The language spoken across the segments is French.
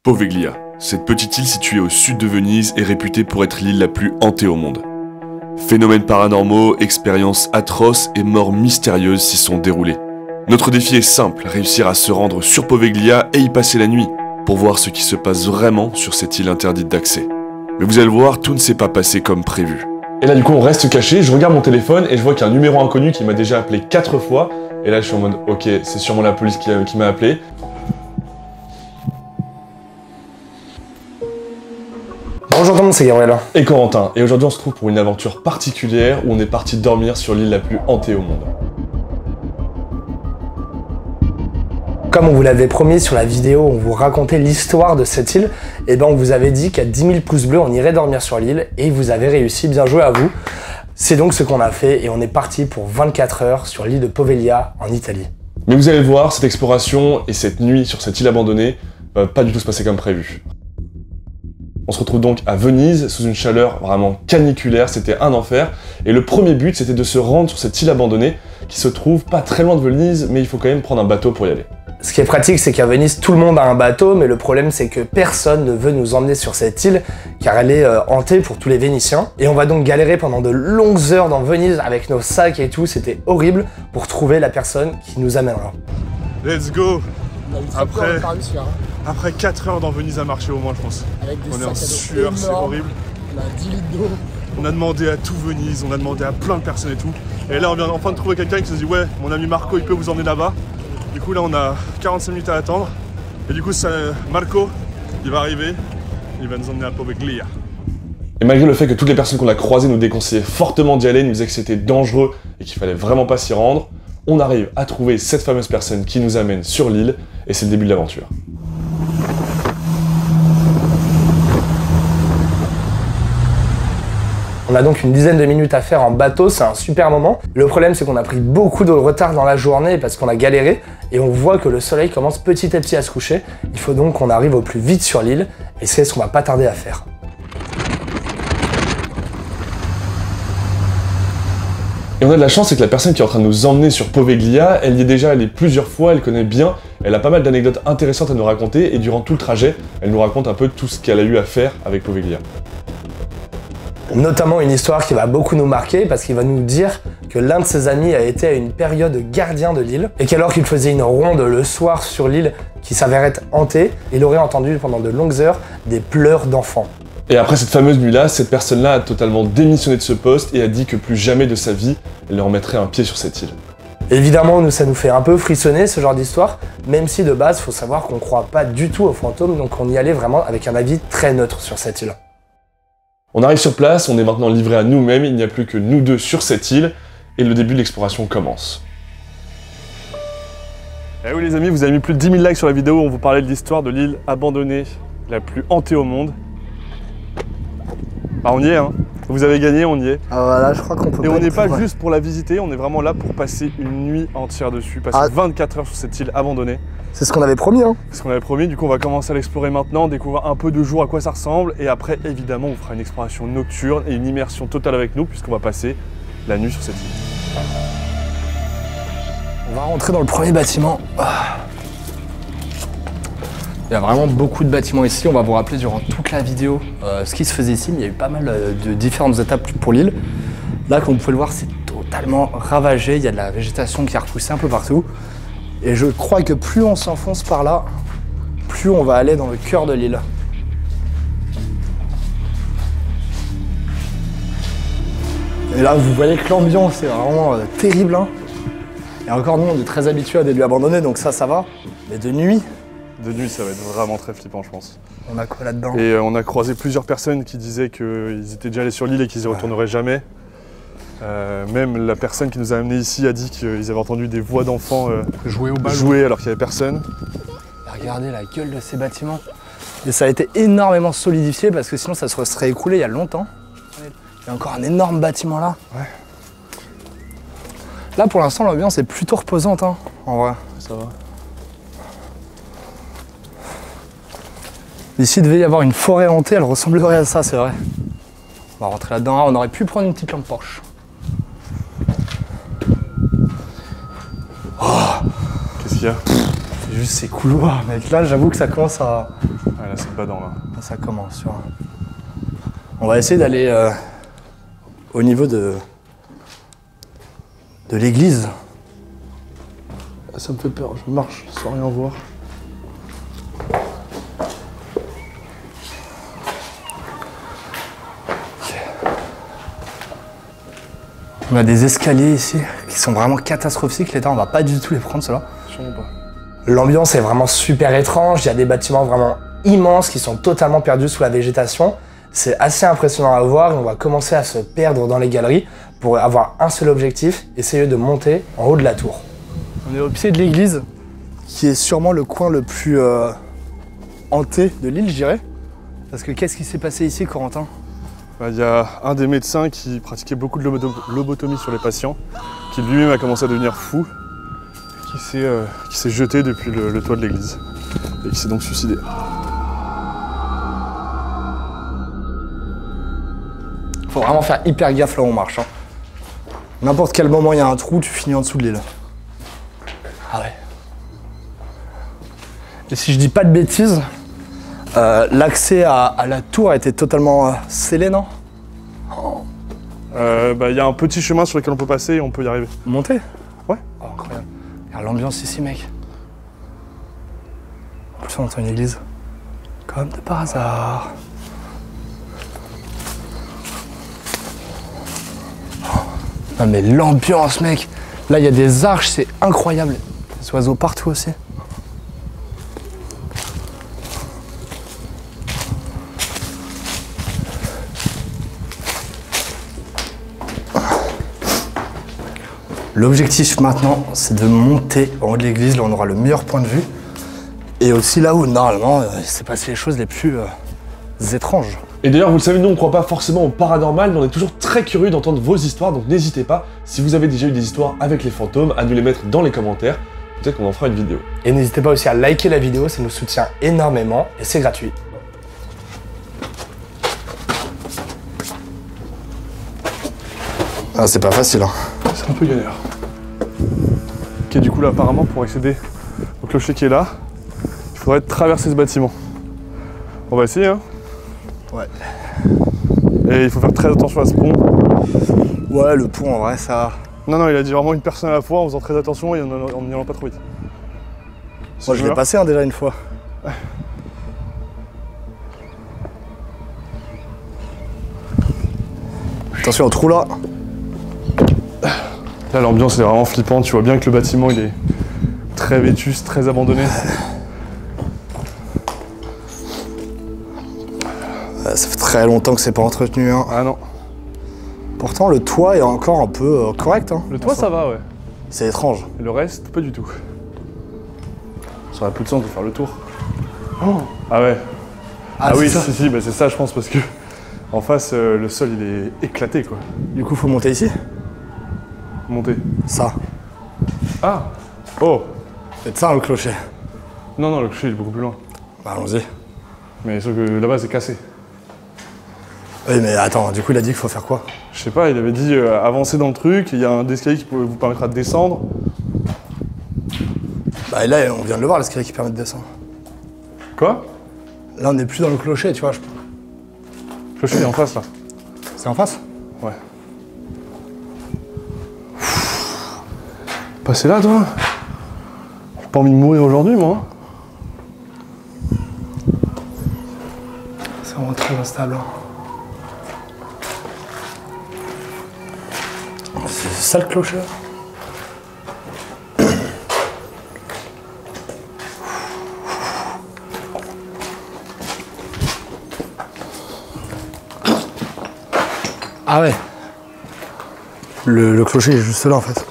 Poveglia. Cette petite île située au sud de Venise est réputée pour être l'île la plus hantée au monde. Phénomènes paranormaux, expériences atroces et morts mystérieuses s'y sont déroulées. Notre défi est simple, réussir à se rendre sur Poveglia et y passer la nuit, pour voir ce qui se passe vraiment sur cette île interdite d'accès. Mais vous allez le voir, tout ne s'est pas passé comme prévu. Et là du coup on reste caché, je regarde mon téléphone et je vois qu'il y a un numéro inconnu qui m'a déjà appelé 4 fois. Et là je suis en mode ok, c'est sûrement la police qui m'a appelé. Bonjour tout le monde, c'est Gabriel. Et Corentin. Et aujourd'hui on se trouve pour une aventure particulière où on est parti dormir sur l'île la plus hantée au monde. Comme on vous l'avait promis sur la vidéo, on vous racontait l'histoire de cette île, et ben on vous avait dit qu'à 10 000 pouces bleus, on irait dormir sur l'île, et vous avez réussi, bien joué à vous. C'est donc ce qu'on a fait, et on est parti pour 24 heures sur l'île de Poveglia, en Italie. Mais vous allez voir, cette exploration et cette nuit sur cette île abandonnée va pas du tout se passer comme prévu. On se retrouve donc à Venise, sous une chaleur vraiment caniculaire, c'était un enfer. Et le premier but, c'était de se rendre sur cette île abandonnée, qui se trouve pas très loin de Venise, mais il faut quand même prendre un bateau pour y aller. Ce qui est pratique, c'est qu'à Venise, tout le monde a un bateau, mais le problème, c'est que personne ne veut nous emmener sur cette île, car elle est hantée pour tous les Vénitiens. Et on va donc galérer pendant de longues heures dans Venise, avec nos sacs et tout, c'était horrible, pour trouver la personne qui nous amènera. Let's go! Après 4 heures dans Venise à marcher au moins, je pense. avec des On est en sacs à dos sueur, c'est énormes, horrible. On a 10 litres d'eau. On a demandé à tout Venise, on a demandé à plein de personnes et tout. Et là, on vient enfin de trouver quelqu'un qui se dit ouais, mon ami Marco, il peut vous emmener là-bas. Du coup, là, on a 45 minutes à attendre. Et du coup, Marco, il va arriver, il va nous emmener à Poveglia. Et malgré le fait que toutes les personnes qu'on a croisées nous déconseillaient fortement d'y aller, nous disaient que c'était dangereux et qu'il fallait vraiment pas s'y rendre, on arrive à trouver cette fameuse personne qui nous amène sur l'île, et c'est le début de l'aventure. On a donc une dizaine de minutes à faire en bateau, c'est un super moment. Le problème, c'est qu'on a pris beaucoup de retard dans la journée parce qu'on a galéré et on voit que le soleil commence petit à petit à se coucher. Il faut donc qu'on arrive au plus vite sur l'île et c'est ce qu'on va pas tarder à faire. Et on a de la chance, c'est que la personne qui est en train de nous emmener sur Poveglia, elle y est déjà allée plusieurs fois, elle connaît bien, elle a pas mal d'anecdotes intéressantes à nous raconter et durant tout le trajet, elle nous raconte un peu tout ce qu'elle a eu à faire avec Poveglia. Notamment une histoire qui va beaucoup nous marquer parce qu'il va nous dire que l'un de ses amis a été à une période gardien de l'île et qu'alors qu'il faisait une ronde le soir sur l'île qui s'avère être hantée, il aurait entendu pendant de longues heures des pleurs d'enfants. Et après cette fameuse nuit-là, cette personne-là a totalement démissionné de ce poste et a dit que plus jamais de sa vie, elle ne remettrait un pied sur cette île. Évidemment, nous, ça nous fait un peu frissonner ce genre d'histoire, même si de base, faut savoir qu'on croit pas du tout aux fantômes, donc on y allait vraiment avec un avis très neutre sur cette île. On arrive sur place, on est maintenant livré à nous-mêmes, il n'y a plus que nous deux sur cette île, et le début de l'exploration commence. Et oui les amis, vous avez mis plus de 10 000 likes sur la vidéo où on vous parlait de l'histoire de l'île abandonnée, la plus hantée au monde. Bah on y est hein, vous avez gagné, on y est. Ah voilà, je crois qu'on peut Et pas on n'est être pas vrai. juste pour la visiter, on est vraiment là pour passer une nuit entière dessus, passer 24 heures sur cette île abandonnée. C'est ce qu'on avait promis, hein. C'est ce qu'on avait promis, du coup on va commencer à l'explorer maintenant, découvrir un peu de jour à quoi ça ressemble, et après évidemment on fera une exploration nocturne et une immersion totale avec nous, puisqu'on va passer la nuit sur cette île. On va rentrer dans le premier bâtiment. Il y a vraiment beaucoup de bâtiments ici, on va vous rappeler durant toute la vidéo ce qui se faisait ici, mais il y a eu pas mal de différentes étapes pour l'île. Là, comme vous pouvez le voir, c'est totalement ravagé, il y a de la végétation qui a repoussé un peu partout. Et je crois que plus on s'enfonce par là, plus on va aller dans le cœur de l'île. Et là, vous voyez que l'ambiance est vraiment terrible, hein. Et encore, nous, on est très habitués à des lieux abandonnés, donc ça va. Mais de nuit, De nuit ça va être vraiment très flippant je pense. on a quoi là-dedans? Et on a croisé plusieurs personnes qui disaient qu'ils étaient déjà allés sur l'île et qu'ils y retourneraient jamais. Même la personne qui nous a amenés ici a dit qu'ils avaient entendu des voix d'enfants Jouer au ballon. jouer alors qu'il n'y avait personne. Regardez la gueule de ces bâtiments. Et ça a été énormément solidifié parce que sinon ça se serait écroulé il y a longtemps. Il y a encore un énorme bâtiment là. Ouais. Là pour l'instant l'ambiance est plutôt reposante hein, en vrai. Ça va. Ici il devait y avoir une forêt hantée, elle ressemblerait à ça c'est vrai. On va rentrer là-dedans, on aurait pu prendre une petite lampe torche. Qu'est-ce qu'il y a? C'est juste ces couloirs mec, là j'avoue que ça commence à... Ouais, Ouais, là, c'est le badant, là. Là, ça commence, tu vois. On va essayer d'aller au niveau de l'église. Ça me fait peur, je marche sans rien voir. On a des escaliers ici qui sont vraiment catastrophiques. Les temps, on va pas du tout les prendre, ceux-là. Sûrement pas. L'ambiance est vraiment super étrange. Il y a des bâtiments vraiment immenses qui sont totalement perdus sous la végétation. C'est assez impressionnant à voir et on va commencer à se perdre dans les galeries pour avoir un seul objectif, essayer de monter en haut de la tour. On est au pied de l'église, qui est sûrement le coin le plus hanté de l'île, je dirais. Parce que qu'est-ce qui s'est passé ici, Corentin? Bah, y a un des médecins qui pratiquait beaucoup de lobotomie sur les patients, qui lui-même a commencé à devenir fou, qui s'est jeté depuis le toit de l'église et qui s'est donc suicidé. Faut vraiment faire hyper gaffe là où on marche. Hein. N'importe quel moment il y a un trou, tu finis en dessous de l'île. Ah ouais. Et si je dis pas de bêtises, l'accès à la tour a été totalement scellé, non? Bah, y a un petit chemin sur lequel on peut passer et on peut y arriver. Monter? Ouais. Oh, incroyable. Regarde l'ambiance ici, mec. En plus, on entend une église. Comme de par hasard. Non mais l'ambiance, mec. Là, il y a des arches, c'est incroyable. Des oiseaux partout aussi. L'objectif maintenant, c'est de monter en haut de l'église, là on aura le meilleur point de vue. Et aussi là où, normalement, il s'est passé les choses les plus étranges. Et d'ailleurs, vous le savez, nous on croit pas forcément au paranormal, mais on est toujours très curieux d'entendre vos histoires, donc n'hésitez pas, si vous avez déjà eu des histoires avec les fantômes, à nous les mettre dans les commentaires. Peut-être qu'on en fera une vidéo. Et n'hésitez pas aussi à liker la vidéo, ça nous soutient énormément et c'est gratuit. Ah, c'est pas facile, hein. C'est un peu galère. Ok, du coup là apparemment pour accéder au clocher qui est là, il faudrait traverser ce bâtiment. On va essayer, hein. Ouais. Et il faut faire très attention à ce pont. Ouais, le pont en vrai, ça. Non, il a dit vraiment une personne à la fois en faisant très attention et en n'y allant pas trop vite. Moi, je l'ai passé déjà une fois. Attention au trou là. Là, l'ambiance est vraiment flippante. Tu vois bien que le bâtiment il est très vétuste, très abandonné. Ça fait très longtemps que c'est pas entretenu. Hein. Ah non. Pourtant, le toit est encore un peu correct. Hein, Le toit, ça va, ouais. C'est étrange. Et le reste, pas du tout. Ça aurait plus de sens de faire le tour. Oh. Ah ouais. Ah oui, si, bah c'est ça, je pense, parce que en face, le sol il est éclaté, quoi. Du coup, faut monter ici. Monter. Ça. Ah. Oh. C'est ça le clocher. Non, le clocher il est beaucoup plus loin. Bah, allons-y. Mais sauf que là-bas c'est cassé. Oui, mais attends, du coup, il a dit qu'il faut faire quoi? Je sais pas, il avait dit avancer dans le truc, il y a un escalier qui vous permettra de descendre. Bah, et là, on vient de le voir, l'escalier qui permet de descendre. Quoi? Là, on n'est plus dans le clocher, tu vois. Le clocher il est en face là. C'est en face? Ouais. Passer là, toi? J'ai pas envie de mourir aujourd'hui, moi. C'est vraiment très instable. C'est ça le clocher? Ah ouais. Le clocher est juste là en fait.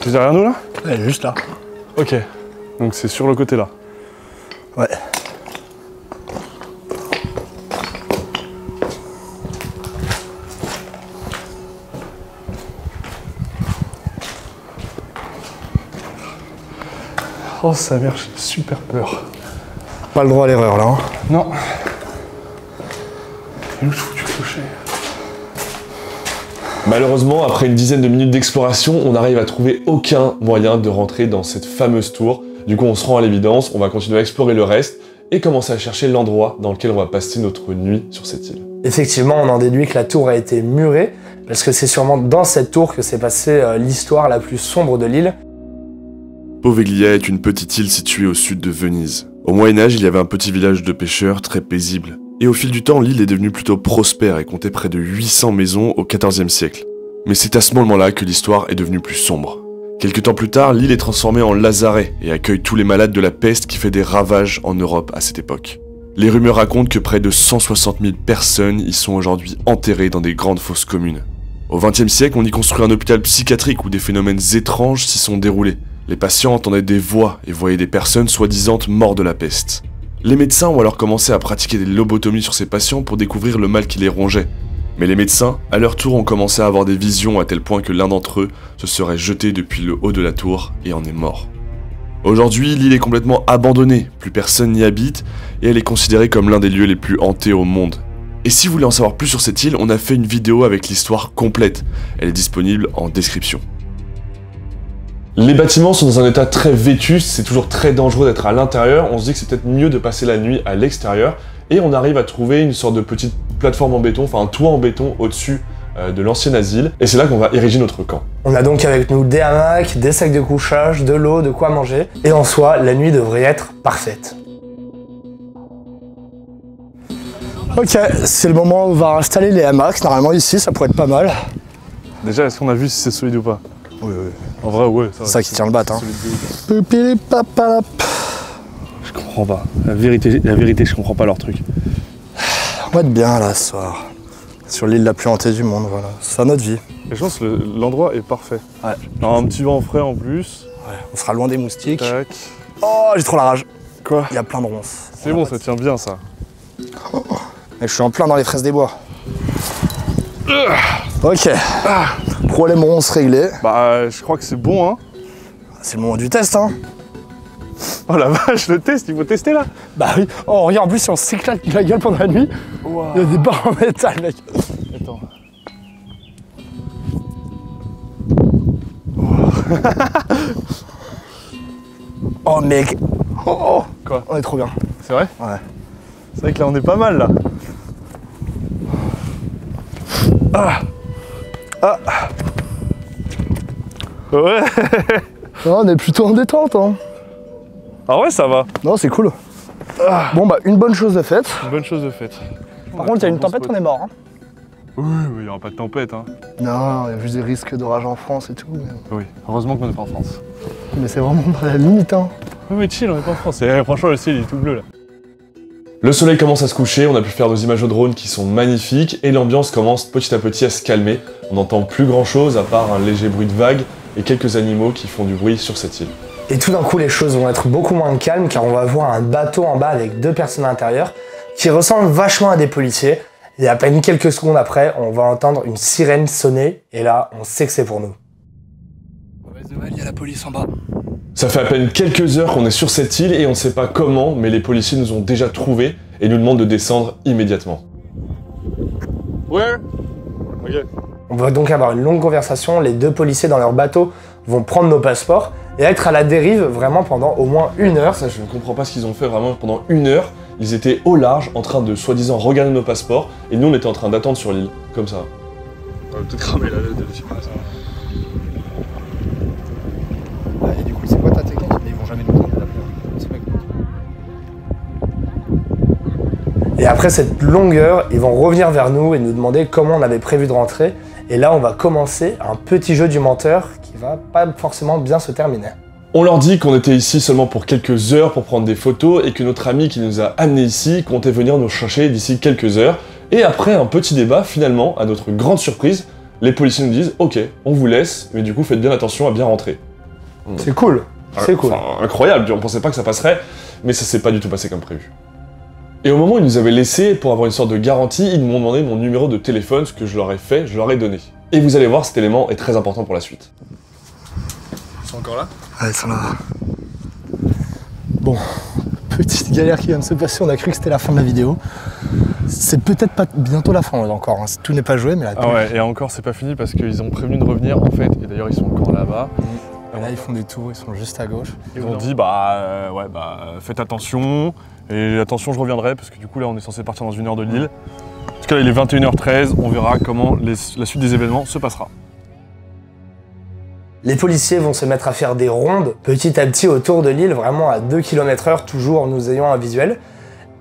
C'est derrière nous là? Ouais, il est juste là. Ok. Donc c'est sur le côté là. Ouais. Oh sa mère, j'ai super peur. Pas le droit à l'erreur là. Hein. Non. Et où je fous du clocher? Malheureusement, après une dizaine de minutes d'exploration, on n'arrive à trouver aucun moyen de rentrer dans cette fameuse tour. Du coup, on se rend à l'évidence, on va continuer à explorer le reste, et commencer à chercher l'endroit dans lequel on va passer notre nuit sur cette île. Effectivement, on en déduit que la tour a été murée, parce que c'est sûrement dans cette tour que s'est passée l'histoire la plus sombre de l'île. Poveglia est une petite île située au sud de Venise. Au Moyen-Âge, il y avait un petit village de pêcheurs très paisible. Et au fil du temps, l'île est devenue plutôt prospère et comptait près de 800 maisons au XIVe siècle. Mais c'est à ce moment-là que l'histoire est devenue plus sombre. Quelque temps plus tard, l'île est transformée en lazaret et accueille tous les malades de la peste qui fait des ravages en Europe à cette époque. Les rumeurs racontent que près de 160 000 personnes y sont aujourd'hui enterrées dans des grandes fosses communes. Au XXe siècle, on y construit un hôpital psychiatrique où des phénomènes étranges s'y sont déroulés. Les patients entendaient des voix et voyaient des personnes soi-disant mortes de la peste. Les médecins ont alors commencé à pratiquer des lobotomies sur ces patients pour découvrir le mal qui les rongeait. Mais les médecins, à leur tour, ont commencé à avoir des visions à tel point que l'un d'entre eux se serait jeté depuis le haut de la tour et en est mort. Aujourd'hui, l'île est complètement abandonnée, plus personne n'y habite, et elle est considérée comme l'un des lieux les plus hantés au monde. Et si vous voulez en savoir plus sur cette île, on a fait une vidéo avec l'histoire complète. Elle est disponible en description. Les bâtiments sont dans un état très vétuste, c'est toujours très dangereux d'être à l'intérieur, on se dit que c'est peut-être mieux de passer la nuit à l'extérieur, et on arrive à trouver une sorte de petite plateforme en béton, enfin un toit en béton au-dessus de l'ancien asile, et c'est là qu'on va ériger notre camp. On a donc avec nous des hamacs, des sacs de couchage, de l'eau, de quoi manger, et en soi, la nuit devrait être parfaite. Ok, c'est le moment où on va installer les hamacs. Normalement ici, ça pourrait être pas mal. Déjà, est-ce qu'on a vu si c'est solide ou pas? Oui, oui. En vrai, ouais. C'est ça qui tient le bat. Hein. Je comprends pas. La vérité, je comprends pas leur truc. On va être bien là ce soir. Sur l'île la plus hantée du monde, voilà. C'est ça notre vie. Et je pense que l'endroit est parfait. Ouais. Alors, un petit vent frais en plus. Ouais. On sera loin des moustiques. Tac. Oh, j'ai trop la rage. Quoi? Il y a plein de ronces. C'est bon, ça tient bien ça. Et je suis en plein dans les fraises des bois. Ok. Problème ronce réglé. Bah, je crois que c'est bon, hein. C'est le moment du test, hein. Oh la vache, le test, il faut tester là. Bah oui. Oh, regarde, en plus, si on s'éclate la gueule pendant la nuit, il y a des barres en métal, mec. Attends. Oh, mec. Oh. Quoi? On est trop bien. C'est vrai? Ouais. C'est vrai que là, on est pas mal là. Ouais. Non, on est plutôt en détente, hein. Ah ouais, ça va. Non, c'est cool. Bon, bah, une bonne chose de faite. Une bonne chose de faite. Par contre, il y a une tempête, on est mort, hein. Oui, il n'y aura pas de tempête, hein. Non, il y a juste des risques d'orage en France et tout. Oui, heureusement qu'on n'est pas en France. Mais c'est vraiment à la limite, hein. Oui, mais chill, on n'est pas en France. Et, franchement, le ciel il est tout bleu là. Le soleil commence à se coucher, on a pu faire nos images au drone qui sont magnifiques, et l'ambiance commence petit à petit à se calmer. On n'entend plus grand chose à part un léger bruit de vagues et quelques animaux qui font du bruit sur cette île. Et tout d'un coup, les choses vont être beaucoup moins calmes car on va voir un bateau en bas avec 2 personnes à l'intérieur qui ressemblent vachement à des policiers. Et à peine quelques secondes après, on va entendre une sirène sonner et là, on sait que c'est pour nous. Mauvaise nouvelle, il y a la police en bas. Ça fait à peine quelques heures qu'on est sur cette île et on ne sait pas comment, mais les policiers nous ont déjà trouvés et nous demandent de descendre immédiatement. Where? Ok. On va donc avoir une longue conversation, les 2 policiers dans leur bateau vont prendre nos passeports et être à la dérive vraiment pendant au moins 1 heure. Ça, je ne comprends pas ce qu'ils ont fait vraiment pendant 1 heure. Ils étaient au large en train de soi-disant regarder nos passeports et nous on était en train d'attendre sur l'île, comme ça. On va peut-être cramer la dessus. Et du coup, c'est quoi ta technique? Ils vont jamais nous prendre la Et après cette longueur, ils vont revenir vers nous et nous demander comment on avait prévu de rentrer. Et là, on va commencer un petit jeu du menteur qui va pas forcément bien se terminer. On leur dit qu'on était ici seulement pour quelques heures pour prendre des photos et que notre ami qui nous a amenés ici comptait venir nous chercher d'ici quelques heures. Et après un petit débat, finalement, à notre grande surprise, les policiers nous disent « Ok, on vous laisse, mais du coup faites bien attention à bien rentrer. » C'est cool, c'est cool. Enfin, incroyable, on pensait pas que ça passerait, mais ça s'est pas du tout passé comme prévu. Et au moment où ils nous avaient laissé, pour avoir une sorte de garantie, ils m'ont demandé mon numéro de téléphone, ce que je leur ai fait, je leur ai donné. Et vous allez voir, cet élément est très important pour la suite. Ils sont encore là? Ouais, ils sont là. Bon, petite galère qui vient de se passer, on a cru que c'était la fin de la vidéo. C'est peut-être pas bientôt la fin encore, hein. Tout n'est pas joué, mais là... Ah ouais, et encore c'est pas fini parce qu'ils ont prévenu de revenir en fait, et d'ailleurs ils sont encore là-bas. Et là, ils font des tours, ils sont juste à gauche. Ils ont dit faites attention, Et attention, je reviendrai parce que du coup là on est censé partir dans 1 heure de Lille. En tout cas là, il est 21h13, on verra comment la suite des événements se passera. Les policiers vont se mettre à faire des rondes petit à petit autour de l'île, vraiment à 2 km/h, toujours nous ayant un visuel.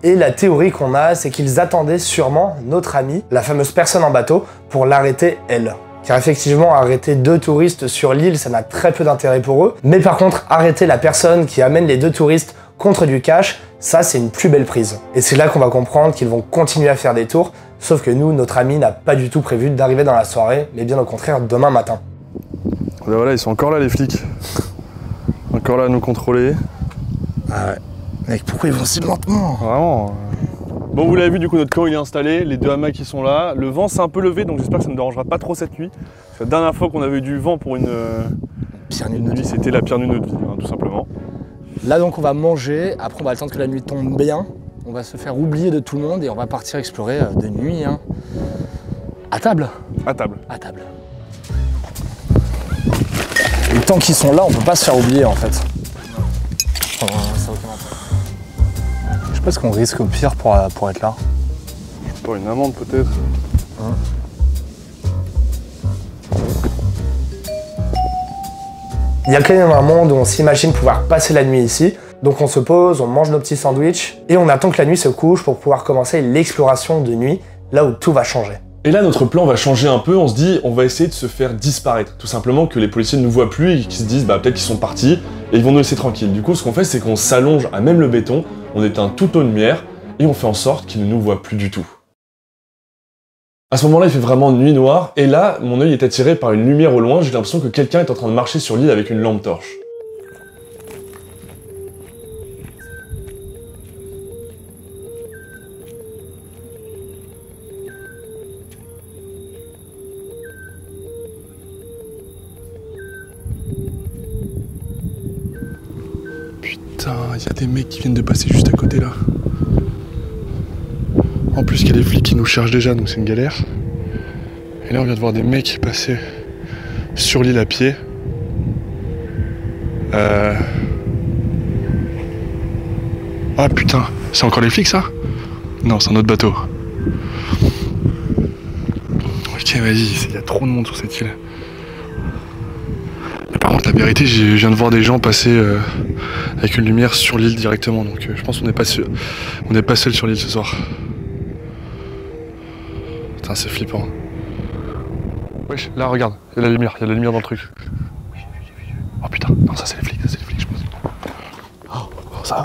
Et la théorie qu'on a, c'est qu'ils attendaient sûrement notre amie, la fameuse personne en bateau, pour l'arrêter elle. Car effectivement, arrêter 2 touristes sur l'île, ça n'a très peu d'intérêt pour eux. Mais par contre, arrêter la personne qui amène les 2 touristes contre du cash, ça c'est une plus belle prise. Et c'est là qu'on va comprendre qu'ils vont continuer à faire des tours, sauf que nous, notre ami n'a pas du tout prévu d'arriver dans la soirée, mais bien au contraire demain matin. Ben voilà, ils sont encore là les flics. Encore là à nous contrôler. Ah ouais. Mec, pourquoi ils vont si lentement? Vraiment. Bon, vous l'avez vu, du coup, notre camp il est installé, les 2 hamacs qui sont là. Le vent s'est un peu levé, donc j'espère que ça ne dérangera pas trop cette nuit. Parce que la dernière fois qu'on avait eu du vent pour une nuit, c'était la pire nuit de notre vie, hein, tout simplement. Là donc on va manger, après on va attendre que la nuit tombe bien. On va se faire oublier de tout le monde et on va partir explorer de nuit. Hein. À table. À table. À table. Et tant qu'ils sont là, on peut pas se faire oublier en fait. Ça n'a aucun intérêt. Je sais pas ce qu'on risque au pire pour être là. Je sais pas, une amende peut-être. Il y a quand même un monde où on s'imagine pouvoir passer la nuit ici. Donc on se pose, on mange nos petits sandwichs et on attend que la nuit se couche pour pouvoir commencer l'exploration de nuit, là où tout va changer. Et là, notre plan va changer un peu, on se dit, on va essayer de se faire disparaître. Tout simplement que les policiers ne nous voient plus et qu'ils se disent, bah peut-être qu'ils sont partis et ils vont nous laisser tranquilles. Du coup, ce qu'on fait, c'est qu'on s'allonge à même le béton, on éteint toute nos lumières et on fait en sorte qu'ils ne nous voient plus du tout. À ce moment-là, il fait vraiment nuit noire, et là, mon œil est attiré par une lumière au loin, j'ai l'impression que quelqu'un est en train de marcher sur l'île avec une lampe torche. Putain, il y a des mecs qui viennent de passer juste à côté là. En plus, il y a des flics qui nous cherchent déjà, donc c'est une galère. Et là, on vient de voir des mecs passer sur l'île à pied. Ah putain, c'est encore les flics ça? Non, c'est un autre bateau. Ok, vas-y, il y a trop de monde sur cette île. Mais par contre, la vérité, je viens de voir des gens passer avec une lumière sur l'île directement, donc je pense qu'on n'est pas seul sur l'île ce soir. Putain, c'est flippant. Wesh, là regarde, il y a la lumière dans le truc. Oh putain, non ça c'est les flics, je pense.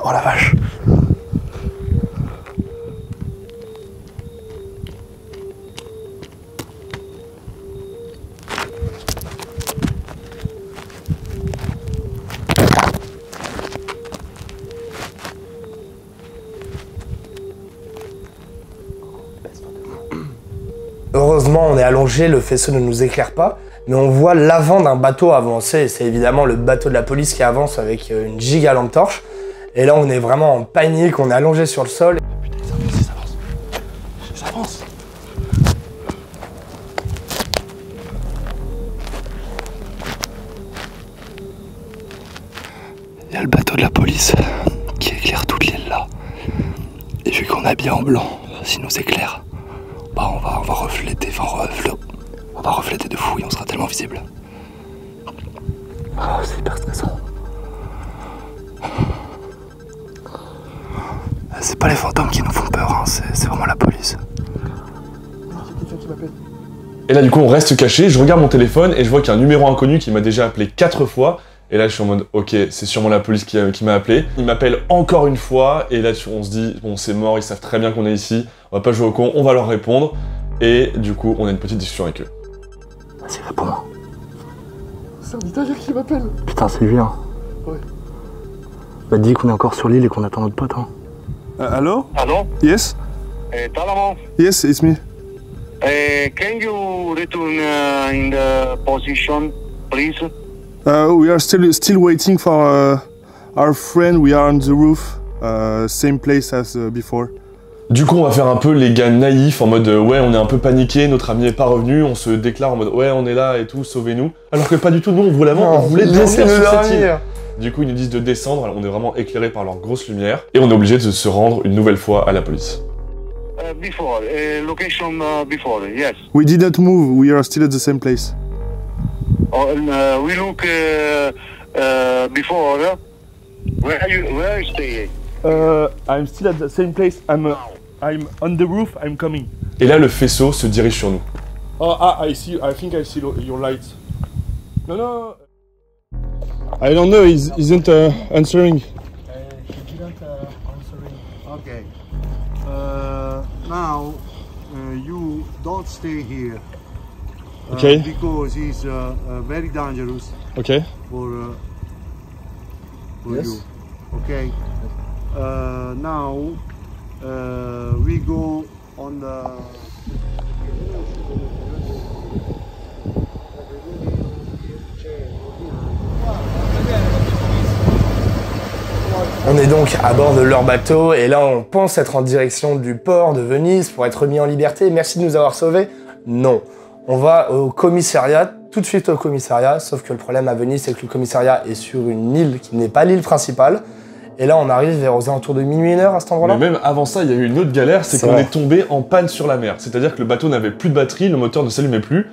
Oh la vache. Heureusement, on est allongé, le faisceau ne nous éclaire pas, mais on voit l'avant d'un bateau avancer. C'est évidemment le bateau de la police qui avance avec une giga lampe torche. Et là, on est vraiment en panique, on est allongé sur le sol. Putain, ça avance. Il y a le bateau de la police qui éclaire toute l'île là. Et vu qu'on est habillé en blanc, s'il nous éclaire, bah on va refléter de fou et on sera tellement visible. Oh, c'est hyper stressant. C'est pas les fantômes qui nous font peur, hein, c'est vraiment la police. Et là du coup on reste caché, je regarde mon téléphone et je vois qu'il y a un numéro inconnu qui m'a déjà appelé 4 fois. Et là je suis en mode ok, c'est sûrement la police qui m'a appelé. Il m'appelle encore une fois et là on se dit bon c'est mort, ils savent très bien qu'on est ici, on va pas jouer au con, on va leur répondre. Et du coup on a une petite discussion avec eux. Vas-y, réponds-moi. C'est un Italien qui m'appelle. Putain, c'est lui, hein. Ouais. Bah dis qu'on est encore sur l'île et qu'on attend notre pote, hein. Hello? Hello? Yes? Talamo, Yes, it's me. can you return in the position, please? We are still waiting for our friend. We are on the roof, same place as before. Du coup on va faire un peu les gars naïfs en mode ouais on est un peu paniqué, notre ami est pas revenu, on se déclare en mode ouais on est là et tout, sauvez-nous. Alors que pas du tout, nous on voulait Non, dormir laissez-nous sur cette île. dormir. Du coup, ils nous disent de descendre, on est vraiment éclairé par leur grosse lumière, et on est obligé de se rendre une nouvelle fois à la police. Before, location before, yes. We didn't move, we are still at the same place. We look before. Where are you staying? I'm still at the same place. I'm on the roof. I'm coming. Et là, le faisceau se dirige sur nous. Oh, I see. I think I see your lights. No. I don't know. He isn't answering. He didn't answering. Okay. Now you don't stay here. Okay. Because he's very dangerous Okay. for Yes. you. Okay. Now we go on the. On est donc à bord de leur bateau et là on pense être en direction du port de Venise pour être mis en liberté. Merci de nous avoir sauvés. Non. On va au commissariat, tout de suite au commissariat, sauf que le problème à Venise c'est que le commissariat est sur une île qui n'est pas l'île principale. Et là on arrive vers aux alentours de minuit, 1h à cet endroit-là. Mais même avant ça, il y a eu une autre galère, c'est qu'on est tombé en panne sur la mer. C'est-à-dire que le bateau n'avait plus de batterie, le moteur ne s'allumait plus.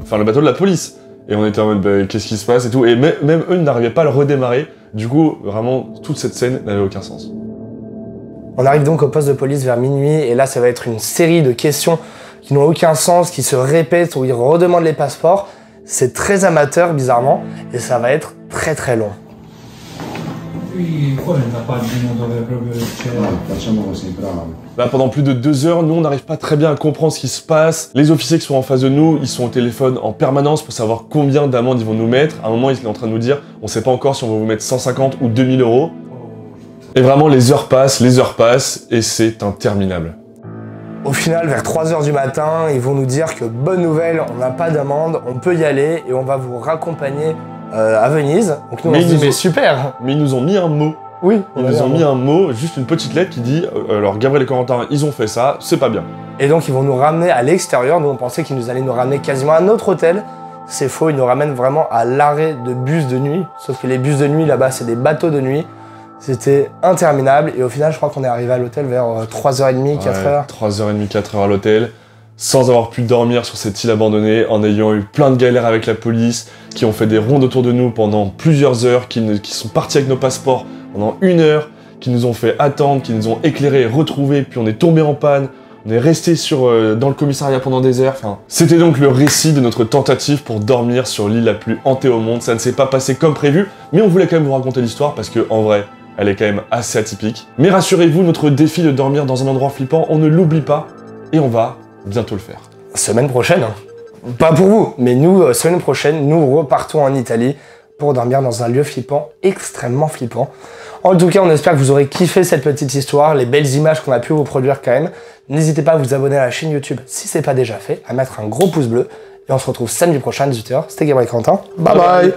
Enfin, le bateau de la police. Et on était en mode, bah, qu'est-ce qui se passe et tout. Et même eux n'arrivaient pas à le redémarrer. Du coup, vraiment, toute cette scène n'avait aucun sens. On arrive donc au poste de police vers minuit et là ça va être une série de questions qui n'ont aucun sens, qui se répètent, où ils redemandent les passeports. C'est très amateur bizarrement et ça va être très très long. Là, pendant plus de 2 heures, nous on n'arrive pas très bien à comprendre ce qui se passe. Les officiers qui sont en face de nous, ils sont au téléphone en permanence pour savoir combien d'amendes ils vont nous mettre. À un moment, ils sont en train de nous dire, on sait pas encore si on va vous mettre 150 ou 2000 euros. Et vraiment, les heures passent, et c'est interminable. Au final, vers 3h du matin, ils vont nous dire que bonne nouvelle, on n'a pas d'amende, on peut y aller et on va vous raccompagner à Venise. Donc nous, on se dit, mais super. Mais ils nous ont mis un mot. Oui. Ils nous ont mis un mot, juste une petite lettre qui dit alors Gabriel et Corentin, ils ont fait ça, c'est pas bien. Et donc ils vont nous ramener à l'extérieur. Nous on pensait qu'ils allaient nous ramener quasiment à notre hôtel. C'est faux, ils nous ramènent vraiment à l'arrêt de bus de nuit. Sauf que les bus de nuit là-bas, c'est des bateaux de nuit. C'était interminable et au final, je crois qu'on est arrivé à l'hôtel vers 3h30, 4h. 3h30, 4h à l'hôtel, sans avoir pu dormir sur cette île abandonnée, en ayant eu plein de galères avec la police, qui ont fait des rondes autour de nous pendant plusieurs heures, qui sont partis avec nos passeports pendant 1 heure, qui nous ont fait attendre, qui nous ont éclairés, retrouvés, puis on est tombé en panne, on est resté dans le commissariat pendant des heures. Enfin, c'était donc le récit de notre tentative pour dormir sur l'île la plus hantée au monde. Ça ne s'est pas passé comme prévu, mais on voulait quand même vous raconter l'histoire parce que, en vrai, elle est quand même assez atypique. Mais rassurez-vous, notre défi de dormir dans un endroit flippant, on ne l'oublie pas et on va bientôt le faire. Semaine prochaine, hein. Pas pour vous, mais nous, semaine prochaine, nous repartons en Italie pour dormir dans un lieu flippant, extrêmement flippant. En tout cas, on espère que vous aurez kiffé cette petite histoire, les belles images qu'on a pu vous produire quand même. N'hésitez pas à vous abonner à la chaîne YouTube si c'est pas déjà fait, à mettre un gros pouce bleu. Et on se retrouve samedi prochain à 18h. C'était Gabriel et Corentin. Bye bye.